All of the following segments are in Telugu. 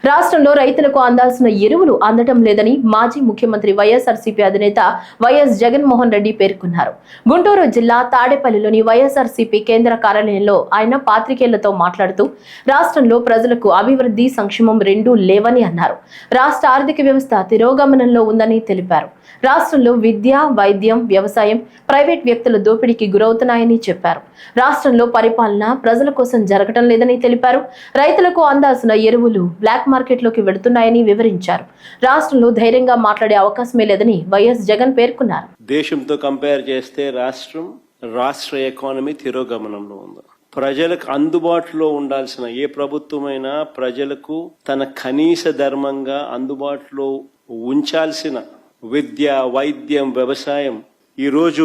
రాష్ట్రంలో రైతులకు అందాల్సిన ఎరువులు అందటం లేదని మాజీ ముఖ్యమంత్రి వైఎస్ఆర్సీపీ అధినేత వైఎస్ జగన్మోహన్ రెడ్డి పేర్కొన్నారు. గుంటూరు జిల్లా తాడేపల్లిలోని వైఎస్ఆర్సీపీ కేంద్ర కార్యాలయంలో ఆయన పాత్రికేయులతో మాట్లాడుతూ రాష్ట్రంలో ప్రజలకు అభివృద్ధి సంక్షేమం రెండూ లేవని అన్నారు. రాష్ట్ర ఆర్థిక వ్యవస్థ తిరోగమనంలో ఉందని తెలిపారు. రాష్ట్రంలో విద్య, వైద్యం, వ్యవసాయం ప్రైవేట్ వ్యక్తుల దోపిడీకి గురవుతున్నాయని చెప్పారు. రాష్ట్రంలో పరిపాలన ప్రజల కోసం జరగటం లేదని తెలిపారు. రైతులకు అందాల్సిన ఎరువులు బ్లాక్ మార్కెట్లోకి వెళుతున్నాయని వివరించారు. రాష్ట్రంలో ధైర్యంగా మాట్లాడే అవకాశమే లేదని వైఎస్ జగన్ పేర్కొన్నారు. దేశంతో కంపేర్ చేస్తే రాష్ట్ర ఎకానమీ తిరోగమనంలో ఉంది. ప్రజలకు అందుబాటులో ఉండాల్సిన ఏ ప్రభుత్వమైనా ప్రజలకు తన కనీస ధర్మంగా అందుబాటులో ఉంచాల్సిన విద్య, వైద్యం, వ్యవసాయం ఈరోజు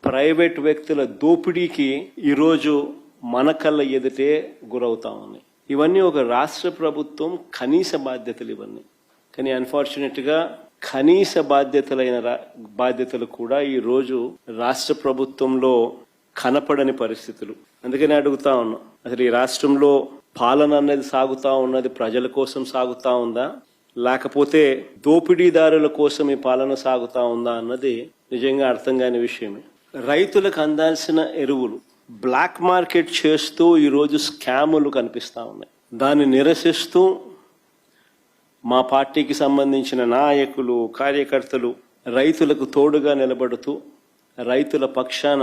ప్రైవేట్ వ్యక్తుల దోపిడీకి ఈరోజు మన కళ్ళ ఎదుటే గురవుతా ఉన్నాయి. ఇవన్నీ ఒక రాష్ట్ర ప్రభుత్వం కనీస బాధ్యతలు ఇవన్నీ. కానీ అన్ఫార్చునేట్గా కనీస బాధ్యతలు కూడా ఈరోజు రాష్ట్ర ప్రభుత్వంలో కనపడని పరిస్థితులు. అందుకని అడుగుతా ఉన్నాం, అసలు ఈ రాష్ట్రంలో పాలన అనేది సాగుతా ఉన్నది ప్రజల కోసం సాగుతా ఉందా, లేకపోతే దోపిడీదారుల కోసం ఈ పాలన సాగుతా ఉందా అన్నది నిజంగా అర్థం కాని విషయమే. రైతులకు అందాల్సిన ఎరువులు బ్లాక్ మార్కెట్ చేస్తూ ఈరోజు స్కాములు కనిపిస్తా ఉన్నాయి. దాన్ని నిరసిస్తూ మా పార్టీకి సంబంధించిన నాయకులు, కార్యకర్తలు రైతులకు తోడుగా నిలబడుతూ రైతుల పక్షాన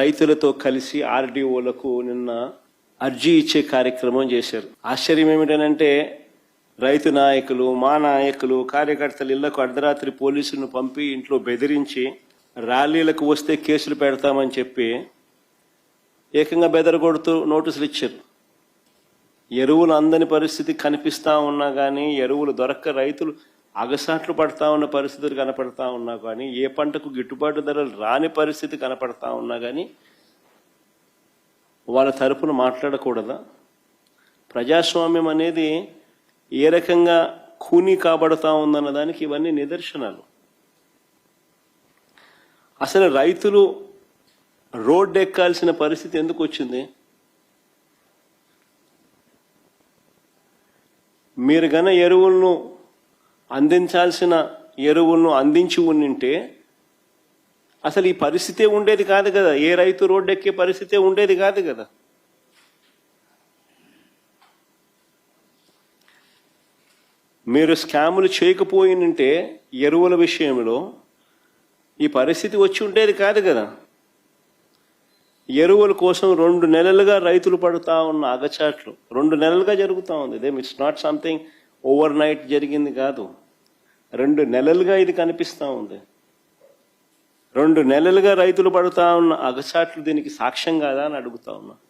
రైతులతో కలిసి ఆర్డీఓలకు నిన్న అర్జీ ఇచ్చే కార్యక్రమం చేశారు. ఆశ్చర్యం ఏమిటనంటే రైతు నాయకులు, మా నాయకులు, కార్యకర్తలు ఇళ్లకు అర్ధరాత్రి పోలీసులను పంపి ఇంట్లో బెదిరించి ర్యాలీలకు వస్తే కేసులు పెడతామని చెప్పి ఏకంగా బెదరగొడుతూ నోటీసులు ఇచ్చారు. ఎరువులు అందని పరిస్థితి కనిపిస్తా ఉన్నా కానీ, ఎరువులు దొరక్క రైతులు అగసాట్లు పడతా ఉన్న పరిస్థితులు కనపడతా ఉన్నా కానీ, ఏ పంటకు గిట్టుబాటు ధరలు రాని పరిస్థితి కనపడతా ఉన్నా కానీ వాళ్ళ తరపున మాట్లాడకూడదా? ప్రజాస్వామ్యం అనేది ఏ రకంగా ఖూనీ కాబడతా ఉందన్న దానికి ఇవన్నీ నిదర్శనాలు. అసలు రైతులు రోడ్డు ఎక్కాల్సిన పరిస్థితి ఎందుకు వచ్చింది? మీరు గన ఎరువులను అందించి ఉండింటే అసలు ఈ పరిస్థితే ఉండేది కాదు కదా. ఏ రైతు రోడ్డు ఎక్కే పరిస్థితే ఉండేది కాదు కదా. మీరు స్కాములు చేయకపోయినంటే ఎరువుల విషయంలో ఈ పరిస్థితి వచ్చి ఉండేది కాదు కదా. ఎరువుల కోసం 2 నెలలుగా రైతులు పడుతూ ఉన్న అగచాట్లు 2 నెలలుగా జరుగుతూ ఉంది. It's not something over night జరిగింది కాదు. 2 నెలలుగా ఇది కనిపిస్తూ ఉంది. 2 నెలలుగా రైతులు పడుతూ ఉన్న అగచాట్లు దీనికి సాక్ష్యం కాదా అని అడుగుతా ఉన్నా.